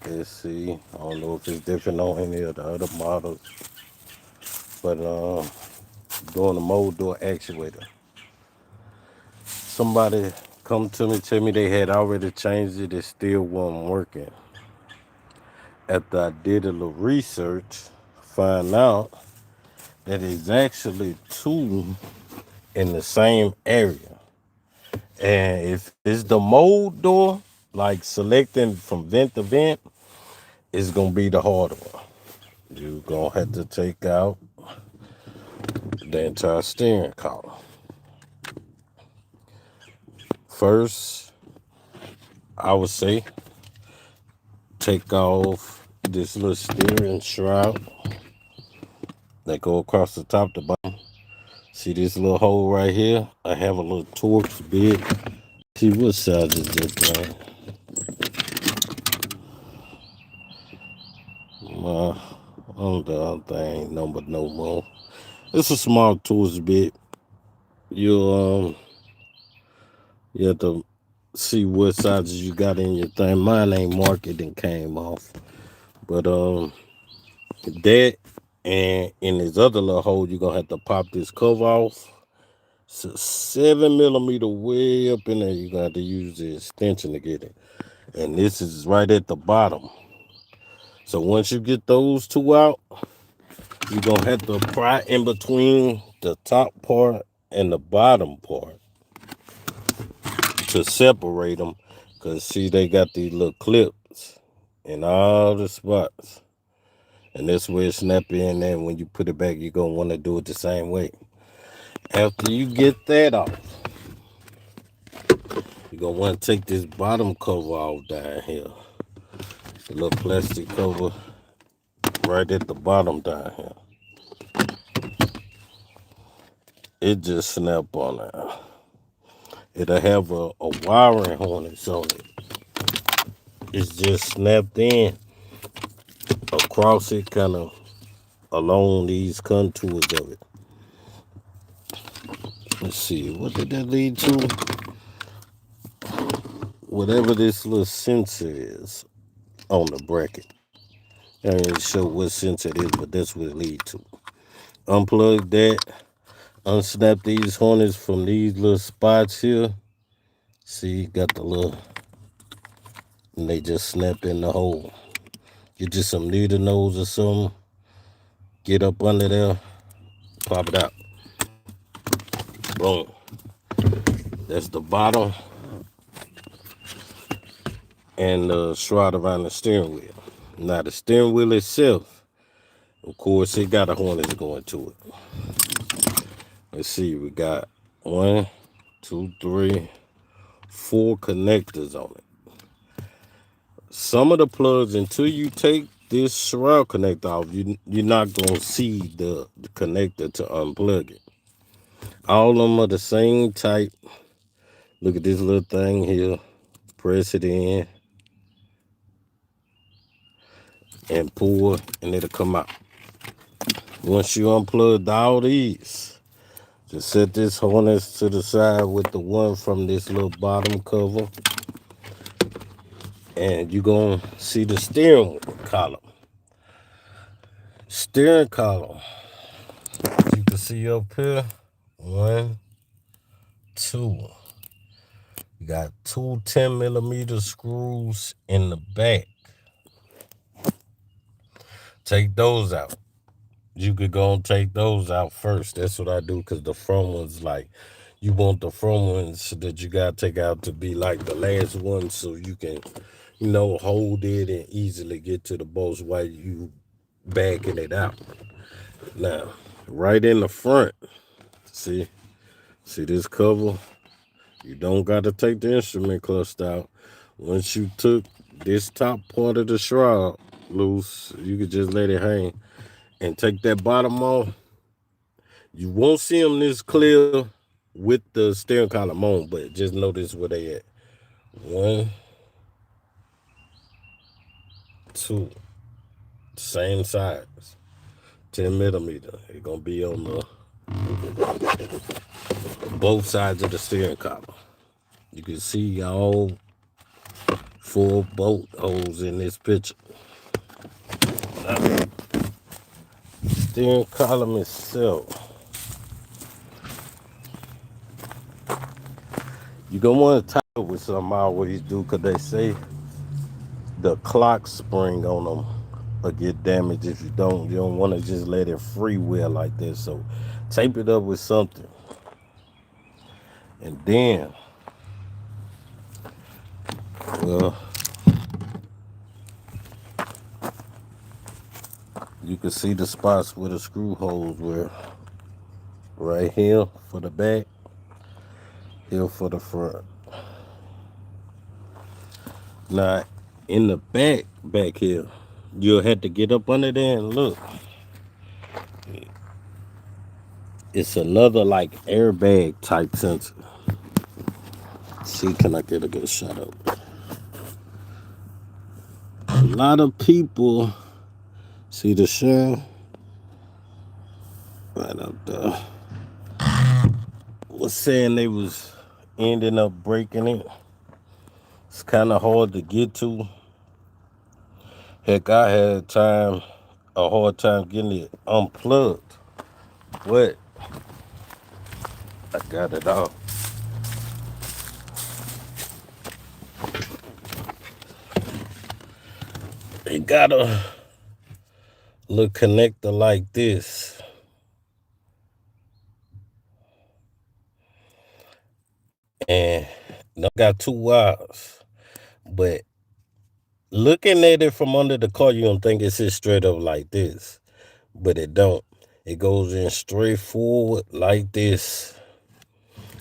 Let's see. I don't know if it's different on any of the other models, but doing the mold door actuator. Somebody come to me, tell me they had already changed it, it still wasn't working. After I did a little research, find out that it's actually two in the same area. And if it's the mold door, like selecting from vent to vent, it's gonna be the harder one. You're gonna have to take out the entire steering column. First, I would say take off this little steering shroud that go across the top to bottom. See this little hole right here? I have a little Torx bit. See what size is this thing? Uh, on the other thing, no but no more. It's a small Torx bit. You you have to see what sizes you got in your thing. Mine ain't marked and came off. But that and in this other little hole, you're gonna have to pop this cover off. It's a 7 millimeter way up in there. You're gonna have to use the extension to get it. And this is right at the bottom. So once you get those two out, you're gonna have to pry in between the top part and the bottom part to separate them. Cause see, they got these little clips in all the spots. And that's where it snap in there. When you put it back, you're gonna want to do it the same way. After you get that off, you're gonna want to take this bottom cover off down here. The little plastic cover right at the bottom down here. It just snap on there. It'll have a wiring harness on it. It's just snapped in across it, kind of along these contours of it. Let's see, what did that lead to? Whatever this little sensor is on the bracket. I ain't show what sensor it is, but that's what it lead to. Unplug that, unsnap these harness from these little spots here. See, got the little, and they just snap in the hole. Get you some needle nose or something. Get up under there, pop it out. Boom. That's the bottom and the shroud around the steering wheel. Now the steering wheel itself, of course, it got a harness going to it. Let's see, we got 1, 2, 3, 4 connectors on it. Some of the plugs, until you take this shroud connector off, you're not gonna see the connector to unplug it. All of them are the same type. Look at this little thing here. Press it in and pull, and it'll come out. Once you unplug all these, just set this harness to the side with the one from this little bottom cover, and you're gonna see the steering column. Steering column, as you can see up here, 1, 2. You got two 10 millimeter screws in the back. Take those out. You could go and take those out first. That's what I do, because the front ones, like, you want the front ones that you got to take out to be like the last one, so you can, hold it and easily get to the bolts while you backing it out. Now, right in the front, see this cover? You don't got to take the instrument cluster out. Once you took this top part of the shroud loose, you could just let it hang and take that bottom off. You won't see them this clear with the steering column on, but just notice where they at. 1, 2, same size, 10 millimeter. It's gonna be on the both sides of the steering column. You can see all 4 bolt holes in this picture. Now, steering column itself, you're gonna want to tie it with something I always do, because they say the clock spring on them will get damaged if you don't. You don't want to just let it freewheel like this. So tape it up with something. And then, well, you can see the spots where the screw holes were. Right here for the back, here for the front. Now, in the back here, you'll have to get up under there and look. It's another like airbag type sensor. See, can I get a good shot of it? A lot of people see the shell right up there. Was saying they was ending up breaking it. It's kind of hard to get to. Heck, I had a hard time getting it unplugged. But I got it off. It got a little connector like this. And I got 2 wires. But looking at it from under the car, you don't think it sits straight up like this. But it don't. It goes in straight forward like this.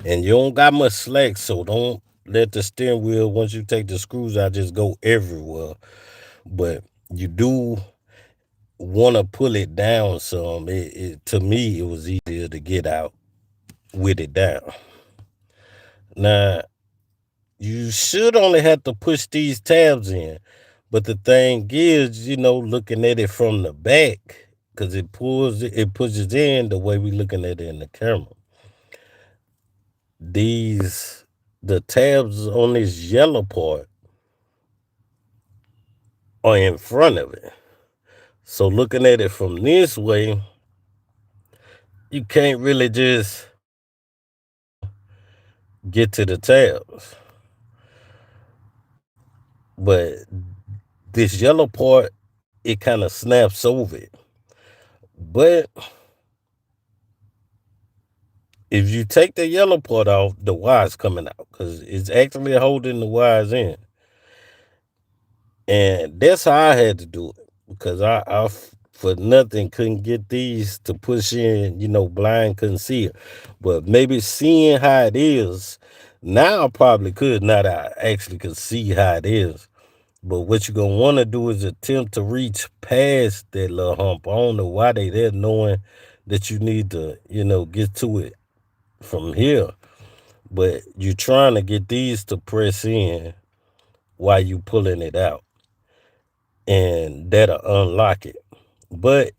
And you don't got much slack, so don't let the steering wheel, once you take the screws out, just go everywhere. But you do want to pull it down some. To me, it was easier to get out with it down. Now, you should only have to push these tabs in. But the thing is, looking at it from the back, because it pushes in the way we looking at it in the camera. The tabs on this yellow part are in front of it. So looking at it from this way, you can't really just get to the tabs. But this yellow part, it kind of snaps over it. But if you take the yellow part off, the wire's coming out, because it's actually holding the wires in. And that's how I had to do it, because I for nothing couldn't get these to push in, blind couldn't see it. But maybe seeing how it is, now I probably could, now that I actually could see how it is. But what you're going to want to do is attempt to reach past that little hump. I don't know why they there, knowing that you need to, get to it from here. But you're trying to get these to press in while you pulling it out. And that'll unlock it. But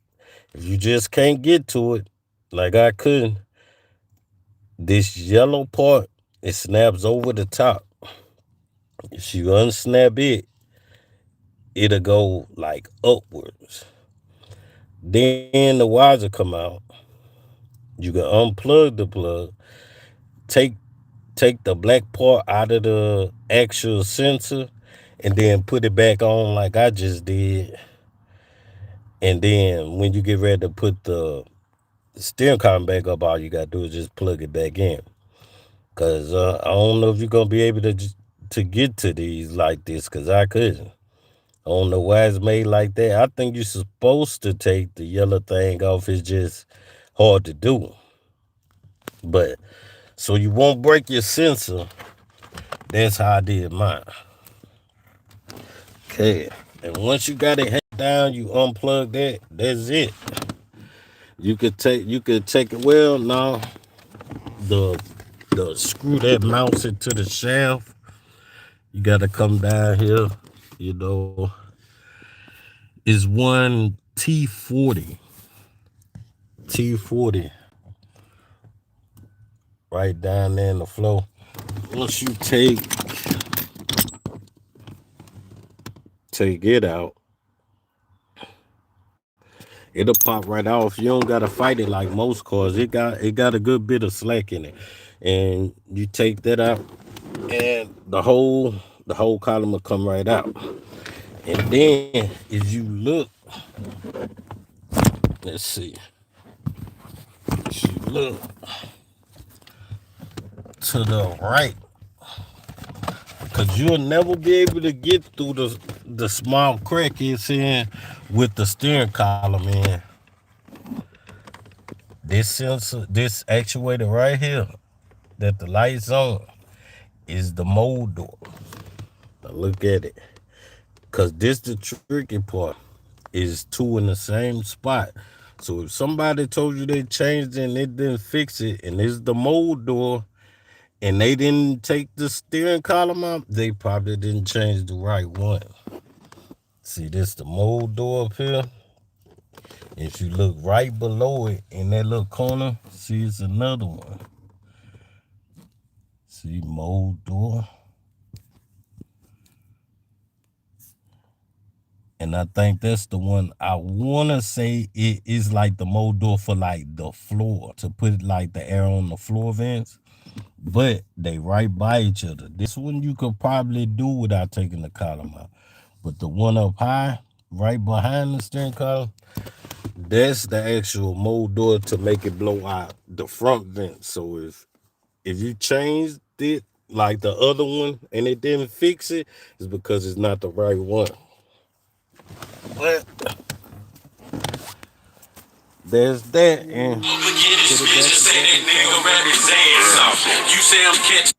if you just can't get to it, like I couldn't, this yellow part, it snaps over the top. If you unsnap it, it'll go like upwards. Then the wires will come out. You can unplug the plug, take the black part out of the actual sensor, and then put it back on like I just did. And then when you get ready to put the steering column back up, all you got to do is just plug it back in. Because I don't know if you're going to be able to get to these like this, because I couldn't. I don't know why it's made like that. I think you're supposed to take the yellow thing off. It's just hard to do. But so you won't break your sensor. That's how I did mine. Okay. And once you got it down, you unplug that. That's it. You could take it. Well, now the screw that mounts it to the shaft, you got to come down here. Is one T40 right down there in the floor. Once you take take it out, it'll pop right off. You don't gotta fight it like most cars. It got a good bit of slack in it, and you take that out, and the whole column will come right out. And then if you look, let's see, if you look to the right, because you'll never be able to get through the small crack it's in with the steering column in. This sensor, this actuator right here that the light's on is the mold door. Now look at it. Cause this the tricky part. Is two in the same spot. So if somebody told you they changed it and they didn't fix it, and it's the mold door, and they didn't take the steering column out, they probably didn't change the right one. See, this the mold door up here. If you look right below it in that little corner, see it's another one. See, mold door. And I think that's the one I want to say it is like the mold door for like the floor, to put like the air on the floor vents. But they right by each other. This one you could probably do without taking the column out. But the one up high, right behind the steering column, that's the actual mold door to make it blow out the front vent. So if you changed it like the other one and it didn't fix it, it's because it's not the right one. But there's that, and put it back together.